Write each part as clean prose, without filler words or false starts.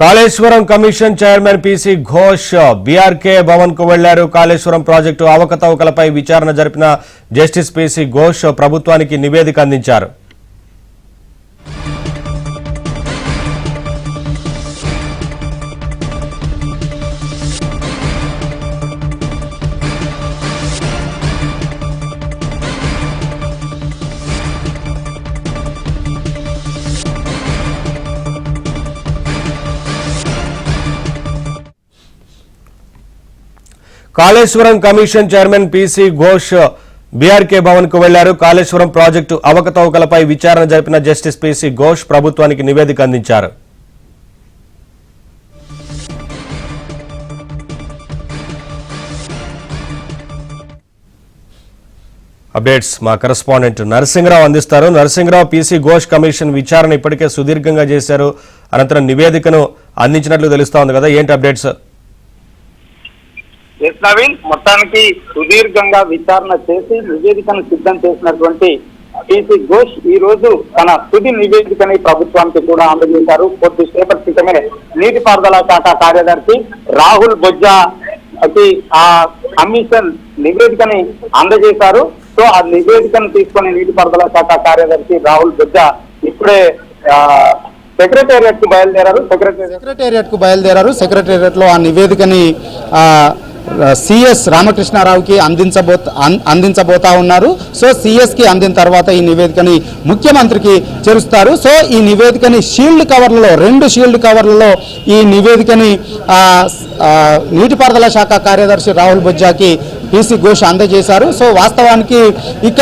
Kaleshwaram commission chairman PC Ghosh BRK Bhavan కు వెళ్లారు. Kaleshwaram project అవకతవకలపై విచారణ జరిపిన జస్టిస్ పీసీ ఘోష్ ప్రభుత్వానికి నివేదిక అందించారు. Kaleshwaram commission chairman PC Ghosh BRK Bhavan కు వెళ్లారు. కాళేశ్వరం ప్రాజెక్టు అవకతవకలపై విచారణ జరిపిన జస్టిస్ పీసీ ఘోష్ ప్రభుత్వానికి నివేదిక అందించారు. అప్డేట్స్ మా కరెస్పాండెంట్ నరసింహరావు అందిస్తారు. నరసింహరావు, పీసీ ఘోష్ కమిషన్ విచారణ ఇప్పటికే సుదీర్ఘంగా చేశారు, అనంతరం నివేదికను అందించినట్లు తెలుస్తా ఉంది కదా, ఏంటి అప్డేట్స్? ఎస్ నవీన్, మొత్తానికి సుదీర్ఘంగా విచారణ చేసి నివేదికను సిద్ధం చేసినటువంటి పీసీ ఘోష్ ఈ రోజు తన తుది నివేదికని ప్రభుత్వానికి కూడా అందజేశారు. కొద్దిసేపటి క్రితమే నీటిపారుదల శాఖ కార్యదర్శి రాహుల్ బొజ్జాకి ఆ కమిషన్ నివేదికని అందజేశారు. సో ఆ నివేదికను తీసుకుని నీటిపారుదల శాఖ కార్యదర్శి రాహుల్ బొజ్జా ఇప్పుడే సెక్రటేరియట్ కు బయలుదేరారు. సెక్రటేరియట్ లో ఆ నివేదికని సిఎస్ రామకృష్ణారావుకి అందించబోతా ఉన్నారు. సో సిఎస్ కి అందిన తర్వాత ఈ నివేదికని ముఖ్యమంత్రికి చేరుస్తారు. సో ఈ నివేదికని రెండు షీల్డ్ కవర్లలో ఈ నివేదికని నీటిపారుదల శాఖ కార్యదర్శి రాహుల్ బొజ్జాకి పీసీ ఘోష్ అందజేశారు. సో వాస్తవానికి ఇక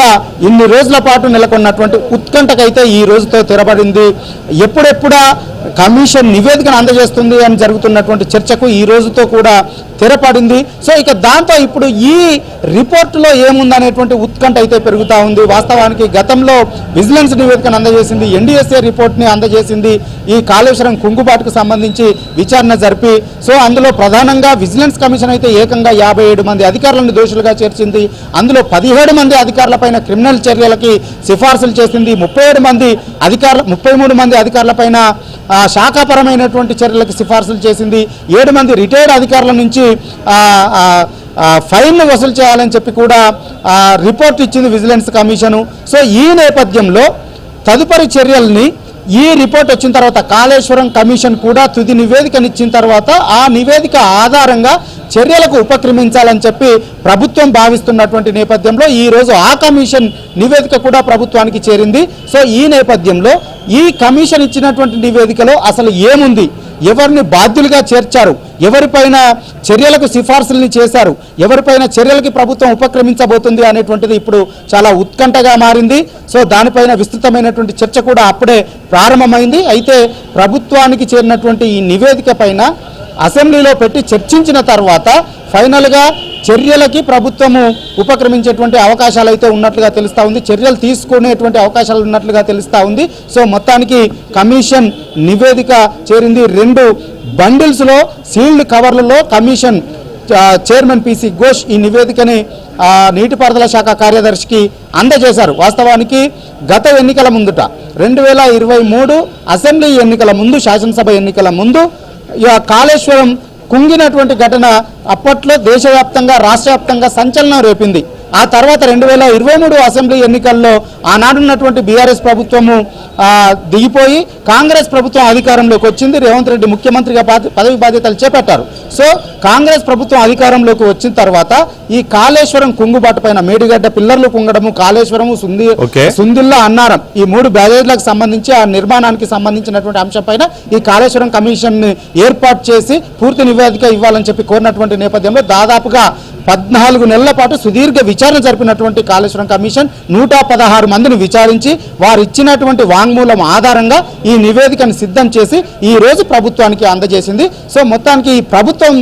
ఇన్ని రోజుల పాటు నెలకొన్నటువంటి ఉత్కంఠకైతే ఈ రోజుతో తెరబడింది. ఎప్పుడెప్పుడా కమిషన్ నివేదికను అందజేస్తుంది అని జరుగుతున్నటువంటి చర్చకు ఈ రోజుతో కూడా తెరపడింది. సో ఇక దాంతో ఇప్పుడు ఈ రిపోర్టులో ఏముందనేటువంటి ఉత్కంఠ అయితే పెరుగుతూ ఉంది. వాస్తవానికి గతంలో విజిలెన్స్ నివేదికను అందజేసింది, ఎన్డీఎస్ఏ రిపోర్ట్ని అందజేసింది. ఈ కాళేశ్వరం కుంగుబాటుకు సంబంధించి విచారణ జరిపి సో అందులో ప్రధానంగా విజిలెన్స్ కమిషన్ అయితే ఏకంగా 57 మంది అధికారులను దోషులుగా చేర్చింది. అందులో 17 మంది అధికారులపైన క్రిమినల్ చర్యలకి సిఫార్సులు చేసింది. 33 మంది అధికారులపైన శాఖాపరమైనటువంటి చర్యలకు సిఫార్సులు చేసింది. 7 మంది రిటైర్డ్ అధికారుల నుంచి ఫైన్ వసూలు చేయాలని చెప్పి కూడా రిపోర్ట్ ఇచ్చింది విజిలెన్స్ కమిషను. సో ఈ నేపథ్యంలో తదుపరి చర్యల్ని ఈ రిపోర్ట్ వచ్చిన తర్వాత కాళేశ్వరం కమిషన్ కూడా తుది నివేదికనిచ్చిన తర్వాత ఆ నివేదిక ఆధారంగా చర్యలకు ఉపక్రమించాలని చెప్పి ప్రభుత్వం భావిస్తున్నటువంటి నేపథ్యంలో ఈరోజు ఆ కమిషన్ నివేదిక కూడా ప్రభుత్వానికి చేరింది. సో ఈ నేపథ్యంలో ఈ కమిషన్ ఇచ్చినటువంటి నివేదికలో అసలు ఏముంది, ఎవరిని బాధ్యులుగా చేర్చారు, ఎవరిపైన చర్యలకు సిఫార్సుల్ని చేశారు, ఎవరిపైన చర్యలకి ప్రభుత్వం ఉపక్రమించబోతుంది అనేటువంటిది ఇప్పుడు చాలా ఉత్కంఠగా మారింది. సో దానిపైన విస్తృతమైనటువంటి చర్చ కూడా అప్పుడే ప్రారంభమైంది. అయితే ప్రభుత్వానికి చేరినటువంటి ఈ నివేదిక పైన అసెంబ్లీలో పెట్టి చర్చించిన తర్వాత ఫైనల్గా చర్యలకి ప్రభుత్వము ఉపక్రమించేటువంటి అవకాశాలు అయితే ఉన్నట్లుగా తెలుస్తూ ఉంది, చర్యలు తీసుకునేటువంటి అవకాశాలు ఉన్నట్లుగా తెలుస్తూ ఉంది. సో మొత్తానికి కమిషన్ నివేదిక చేరింది. 2 బండిల్స్లో సీల్డ్ కవర్లలో కమిషన్ చైర్మన్ పీసీ ఘోష్ ఈ నివేదికని నీటిపారుదల శాఖ కార్యదర్శికి అందజేశారు. వాస్తవానికి గత ఎన్నికల ముందుట 2023 అసెంబ్లీ ఎన్నికల ముందు, శాసనసభ ఎన్నికల ముందు కాళేశ్వరం కుంగినటువంటి ఘటన అప్పట్లో దేశవ్యాప్తంగా రాష్ట్ర వ్యాప్తంగా సంచలనం రేపింది. ఆ తర్వాత 2023 అసెంబ్లీ ఎన్నికల్లో ఆనాడున్నటువంటి బీఆర్ఎస్ ప్రభుత్వము దిగిపోయి కాంగ్రెస్ ప్రభుత్వం అధికారంలోకి వచ్చింది. రేవంత్ రెడ్డి ముఖ్యమంత్రిగా పదవి బాధ్యతలు చేపట్టారు. సో కాంగ్రెస్ ప్రభుత్వం అధికారంలోకి వచ్చిన తర్వాత ఈ కాళేశ్వరం కుంగుబాటు పైన మేడిగడ్డ పిల్లర్లు కుంగడము, కాళేశ్వరము, సుందిల్లా అన్నారం, ఈ 3 బ్యారేజ్లకు సంబంధించి ఆ నిర్మాణానికి సంబంధించినటువంటి అంశం పైన ఈ కాళేశ్వరం కమిషన్ ఏర్పాటు చేసి పూర్తి నివేదిక ఇవ్వాలని చెప్పి కోరినటువంటి నేపథ్యంలో దాదాపుగా 14 నెలల పాటు సుదీర్ఘ విచారణ జరిపినటువంటి కాళేశ్వరం కమిషన్ 116 మందిని విచారించి వారు ఇచ్చినటువంటి వాంగ్మూలం ఆధారంగా ఈ నివేదికను సిద్ధం చేసి ఈ రోజు ప్రభుత్వానికి అందజేసింది. సో మొత్తానికి ఈ ప్రభుత్వం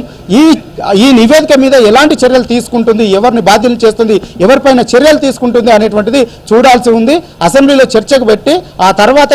ఈ నివేదిక మీద ఎలాంటి చర్యలు తీసుకుంటుంది, ఎవరిని బాధ్యులు చేస్తుంది, ఎవరిపైన చర్యలు తీసుకుంటుంది అనేటువంటిది చూడాల్సి ఉంది. అసెంబ్లీలో చర్చకు పెట్టి ఆ తర్వాత